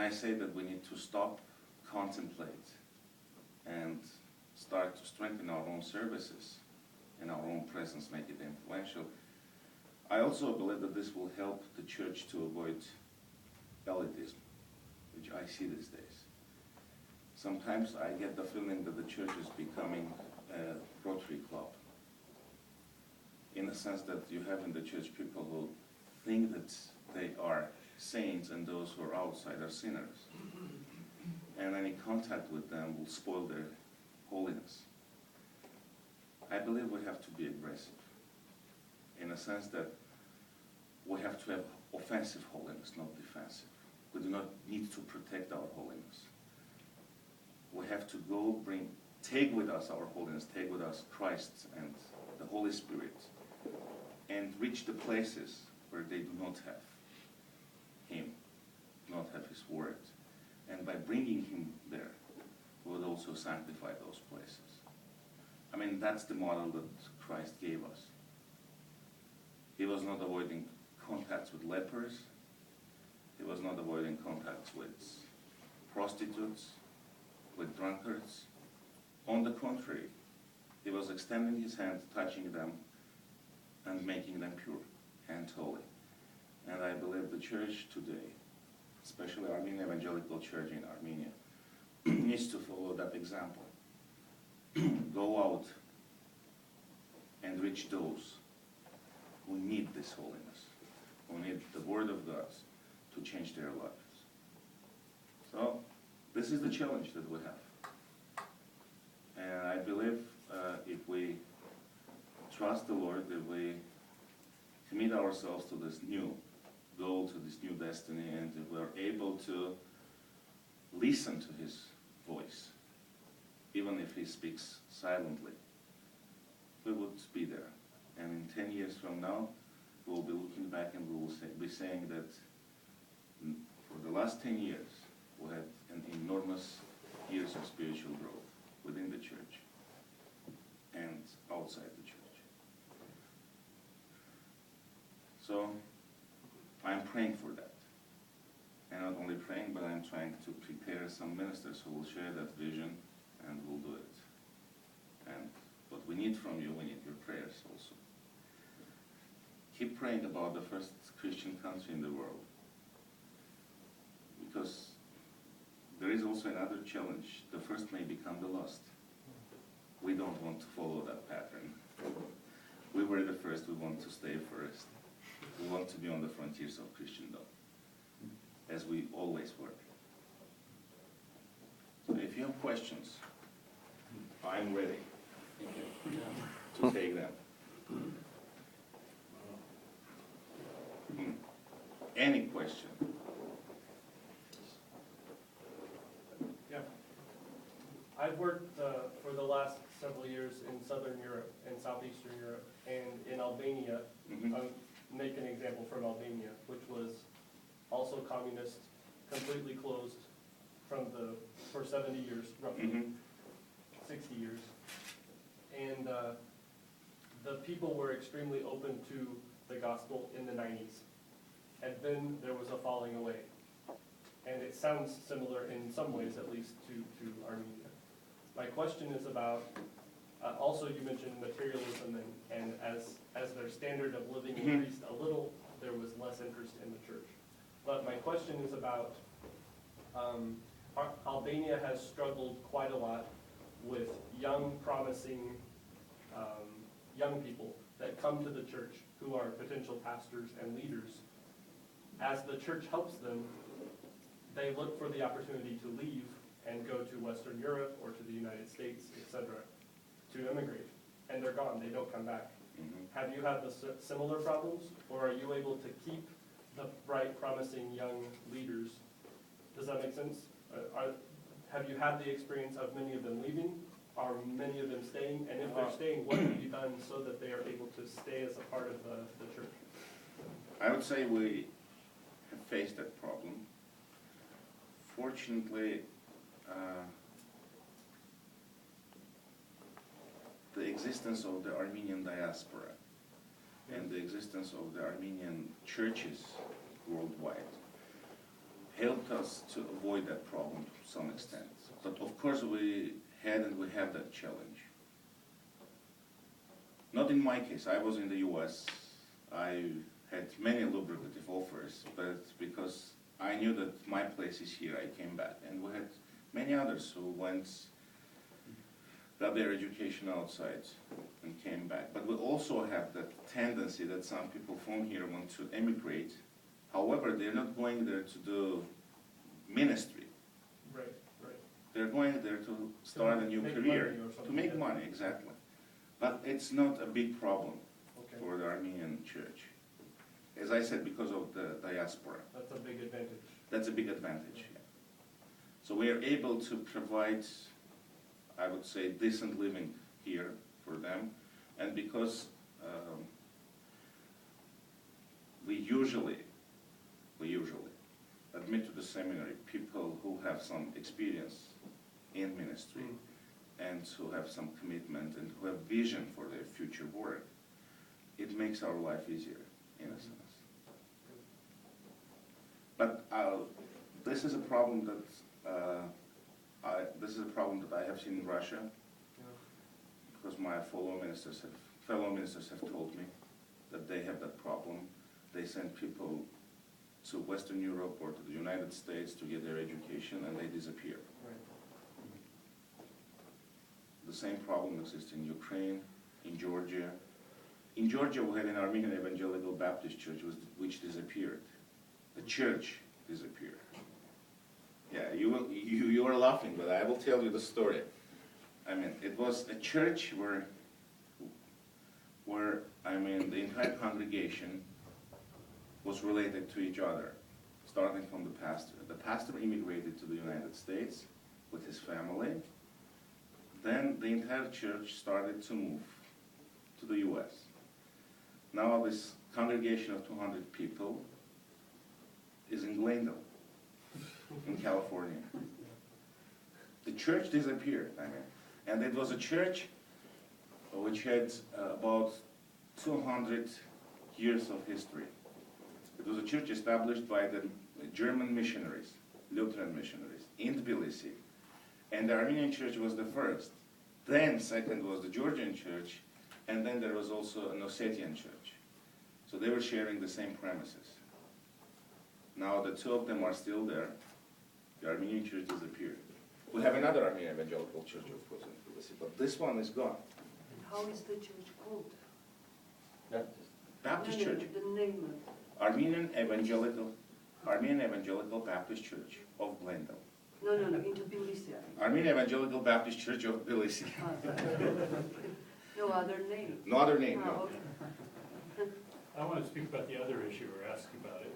I say that we need to stop, contemplate, and start to strengthen our own services and our own presence, make it influential, I also believe that this will help the church to avoid elitism, which I see these days. Sometimes I get the feeling that the church is becoming a Rotary Club, in the sense that you have in the church people who think that they are saints and those who are outside are sinners. And any contact with them will spoil their holiness. I believe we have to be aggressive, in a sense that we have to have offensive holiness, not defensive. We do not need to protect our holiness. We have to go take with us our holiness, take with us Christ and the Holy Spirit, and reach the places where they do not have Him, do not have His Word. And by bringing Him there, we would also sanctify those places. I mean, that's the model that Christ gave us. He was not avoiding contacts with lepers. He was not avoiding contacts with prostitutes, with drunkards. On the contrary, He was extending His hand, touching them, and making them pure and holy. And I believe the church today, especially Armenian Evangelical Church in Armenia, needs to follow that example. Go out and reach those who need this holiness, who need the Word of God to change their lives. So, this is the challenge that we have. And I believe if we trust the Lord, if we commit ourselves to this new goal, to this new destiny, and if we are able to listen to His voice, even if He speaks silently, we would be there. And in 10 years from now, we will be looking back and we will be saying that for the last 10 years, we had an enormous years of spiritual growth within the church and outside the church. So, I'm praying for that. And not only praying, but I'm trying to prepare some ministers who will share that vision and will do it. And what we need from you, we need your prayers also. Keep praying about the first Christian country in the world. Because there is also another challenge. The first may become the last. We don't want to follow that pattern. We were the first, we want to stay first. We want to be on the frontiers of Christendom, as we always were. So if you have questions, I'm ready to take them. Any question? Yeah. I've worked for the last several years in Southern Europe and Southeastern Europe and in Albania. I'll make an example from Albania, which was also communist, completely closed for 70 years, roughly, 60 years. And the people were extremely open to the gospel in the 90s. And then there was a falling away. And it sounds similar in some ways, at least, to Armenia. My question is about, also you mentioned materialism, and as their standard of living increased a little, there was less interest in the church. But my question is about, Albania has struggled quite a lot with young, promising young people that come to the church who are potential pastors and leaders. As the church helps them, they look for the opportunity to leave and go to Western Europe or to the United States, etc., to immigrate. And they're gone, they don't come back. Have you had the similar problems, or are you able to keep the bright, promising young leaders? Does that make sense? Have you had the experience of many of them leaving? Are many of them staying? And if they're staying, what have you done so that they are able to stay as a part of the church? I would say we have faced that problem. Fortunately, the existence of the Armenian diaspora and the existence of the Armenian churches worldwide helped us to avoid that problem to some extent. But of course we had and we have that challenge. Not in my case, I was in the US. I had many lucrative offers, but because I knew that my place is here, I came back. And we had many others who got their education outside and came back. But we also have that tendency that some people from here want to emigrate. However, they're not going there to do ministry. Right, right. They're going there to start a new make career, money or to something, make yeah. money, exactly. But it's not a big problem Okay, for the Armenian church. As I said, because of the diaspora. that's a big advantage. That's a big advantage. Yeah. So we are able to provide, I would say, decent living here for them. And because we usually admit to the seminary people who have some experience in ministry and who have some commitment and who have vision for their future work, it makes our life easier, in a sense. But this is a problem that I have seen in Russia, Yeah. because my fellow ministers have told me that they have that problem. They send people to Western Europe or to the United States to get their education, and they disappear. Right. The same problem exists in Ukraine, in Georgia. In Georgia, we had an Armenian Evangelical Baptist Church which disappeared. The church disappeared. Yeah, you are laughing, but I will tell you the story. I mean, it was a church where the entire congregation was related to each other, starting from the pastor. The pastor immigrated to the United States with his family. Then the entire church started to move to the US. Now this congregation of 200 people is in Glendale, in California. The church disappeared, and it was a church which had about 200 years of history. It was a church established by the German missionaries, Lutheran missionaries, in Tbilisi. And the Armenian church was the first. Then second was the Georgian church, and then there was also an Ossetian church. So they were sharing the same premises. Now the two of them are still there. The Armenian church disappeared. We have another Armenian Evangelical Church, of course, in Tbilisi, but this one is gone. How is the church called? Baptist No, Church. the name of Armenian Evangelical Baptist Church of Glendale. No, in Tbilisi. Armenian Evangelical Baptist Church of Tbilisi. No other name. No other name, Oh, no. okay. I want to speak about the other issue or ask about it.